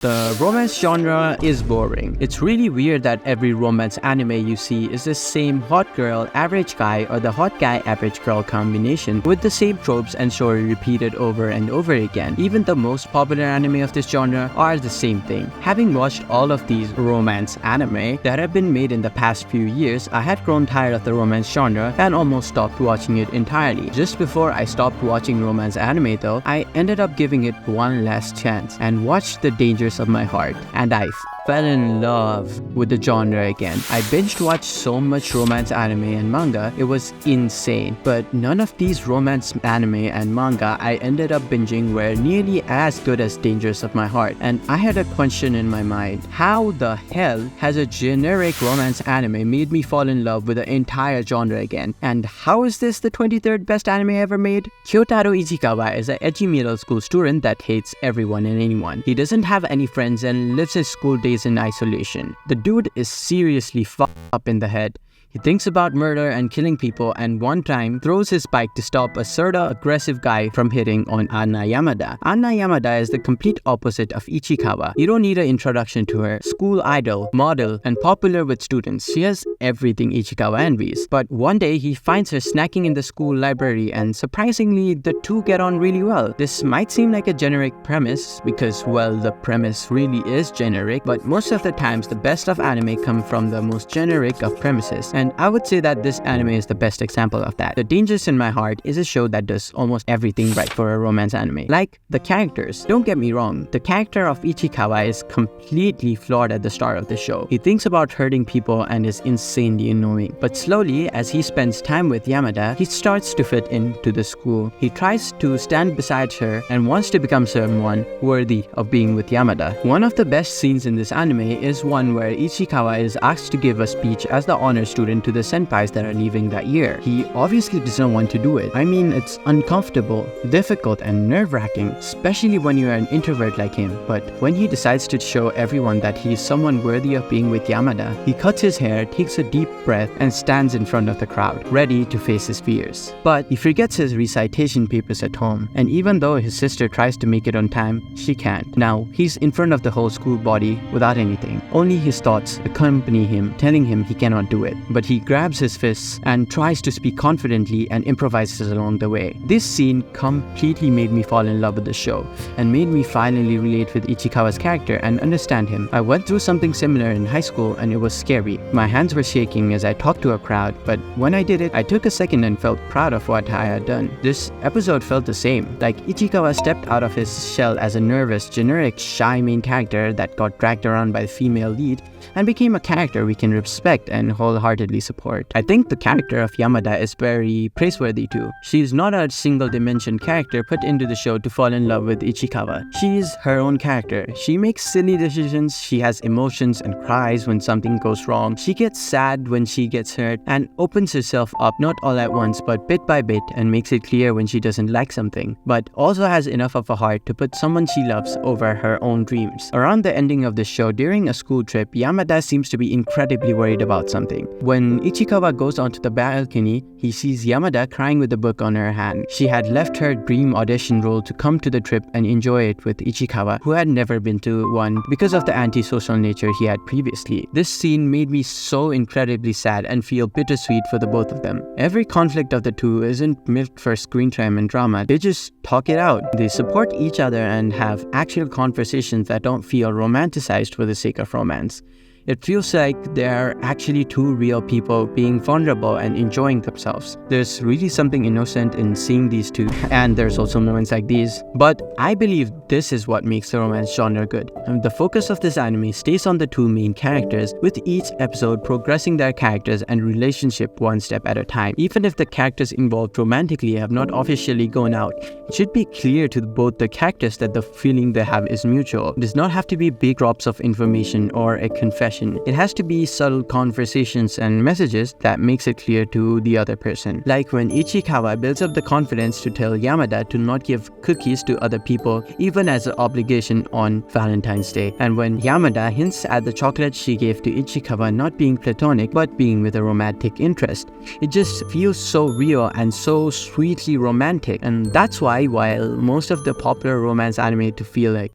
The romance genre is boring. It's really weird that every romance anime you see is the same hot girl, average guy, or the hot guy, average girl combination with the same tropes and story repeated over and over again. Even the most popular anime of this genre are the same thing. Having watched all of these romance anime that have been made in the past few years, I had grown tired of the romance genre and almost stopped watching it entirely. Just before I stopped watching romance anime though, I ended up giving it one last chance and watched The Dangers of My Heart, and I fell in love with the genre again. I binged watched so much romance anime and manga, it was insane. But none of these romance anime and manga I ended up binging were nearly as good as Dangers of My Heart, and I had a question in my mind. How the hell has a generic romance anime made me fall in love with the entire genre again? And how is this the 23rd best anime ever made? Kyotaro Ichikawa is an edgy middle school student that hates everyone and anyone. He doesn't have any friends and lives his school days in isolation. The dude is seriously fucked up in the head. He thinks about murder and killing people, and one time throws his bike to stop a sorta aggressive guy from hitting on Anna Yamada. Anna Yamada is the complete opposite of Ichikawa. You don't need an introduction to her. School idol, model, and popular with students. She has everything Ichikawa envies. But one day he finds her snacking in the school library, and surprisingly the two get on really well. This might seem like a generic premise because, well, the premise really is generic, but most of the times the best of anime come from the most generic of premises. And I would say that this anime is the best example of that. The Dangers in My Heart is a show that does almost everything right for a romance anime. Like the characters. Don't get me wrong, the character of Ichikawa is completely flawed at the start of the show. He thinks about hurting people and is insanely annoying. But slowly, as he spends time with Yamada, he starts to fit into the school. He tries to stand beside her and wants to become someone worthy of being with Yamada. One of the best scenes in this anime is one where Ichikawa is asked to give a speech as the honor student to the senpais that are leaving that year. He obviously doesn't want to do it. I mean, it's uncomfortable, difficult, and nerve-wracking, especially when you're an introvert like him. But when he decides to show everyone that he is someone worthy of being with Yamada, he cuts his hair, takes a deep breath, and stands in front of the crowd, ready to face his fears. But he forgets his recitation papers at home, and even though his sister tries to make it on time, she can't. Now, he's in front of the whole school body without anything. Only his thoughts accompany him, telling him he cannot do it. But he grabs his fists and tries to speak confidently and improvises along the way. This scene completely made me fall in love with the show and made me finally relate with Ichikawa's character and understand him. I went through something similar in high school and it was scary. My hands were shaking as I talked to a crowd, but when I did it, I took a second and felt proud of what I had done. This episode felt the same. Like Ichikawa stepped out of his shell as a nervous, generic, shy main character that got dragged around by the female lead and became a character we can respect and wholeheartedly support. I think the character of Yamada is very praiseworthy too. She is not a single-dimension character put into the show to fall in love with Ichikawa. She is her own character. She makes silly decisions, she has emotions and cries when something goes wrong. She gets sad when she gets hurt and opens herself up not all at once but bit by bit and makes it clear when she doesn't like something, but also has enough of a heart to put someone she loves over her own dreams. Around the ending of the show, during a school trip, Yamada seems to be incredibly worried about something. When Ichikawa goes onto the balcony, he sees Yamada crying with a book on her hand. She had left her dream audition role to come to the trip and enjoy it with Ichikawa, who had never been to one because of the antisocial nature he had previously. This scene made me so incredibly sad and feel bittersweet for the both of them. Every conflict of the two isn't milked for screen time and drama. They just talk it out. They support each other and have actual conversations that don't feel romanticized for the sake of romance. It feels like they're actually two real people being vulnerable and enjoying themselves. There's really something innocent in seeing these two, and there's also moments like these. But I believe this is what makes the romance genre good. And the focus of this anime stays on the two main characters, with each episode progressing their characters and relationship one step at a time. Even if the characters involved romantically have not officially gone out, it should be clear to both the characters that the feeling they have is mutual. It does not have to be big drops of information or a confession. It has to be subtle conversations and messages that makes it clear to the other person. Like when Ichikawa builds up the confidence to tell Yamada to not give cookies to other people even as an obligation on Valentine's Day. And when Yamada hints at the chocolate she gave to Ichikawa not being platonic but being with a romantic interest. It just feels so real and so sweetly romantic. And that's why while most of the popular romance anime to feel like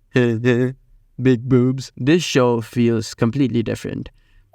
big boobs. This show feels completely different.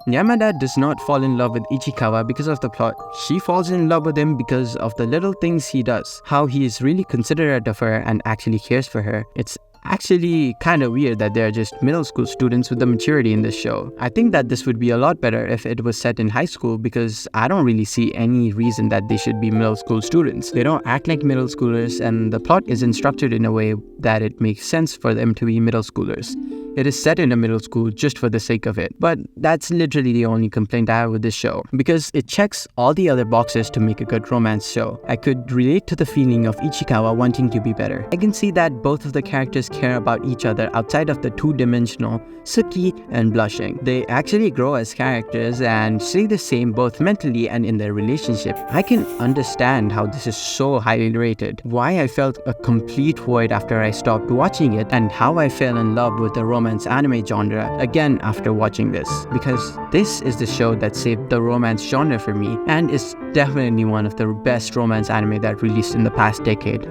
Yamada does not fall in love with Ichikawa because of the plot. She falls in love with him because of the little things he does, how he is really considerate of her and actually cares for her. It's actually kind of weird that they're just middle school students with the maturity in this show. I think that this would be a lot better if it was set in high school, because I don't really see any reason that they should be middle school students. They don't act like middle schoolers, and the plot isn't structured in a way that it makes sense for them to be middle schoolers. It is set in a middle school just for the sake of it. But that's literally the only complaint I have with this show, because it checks all the other boxes to make a good romance show. I could relate to the feeling of Ichikawa wanting to be better. I can see that both of the characters care about each other outside of the two-dimensional Suki and blushing. They actually grow as characters and stay the same both mentally and in their relationship. I can understand how this is so highly rated, why I felt a complete void after I stopped watching it, and how I fell in love with the romance anime genre again after watching this, because this is the show that saved the romance genre for me and is definitely one of the best romance anime that released in the past decade.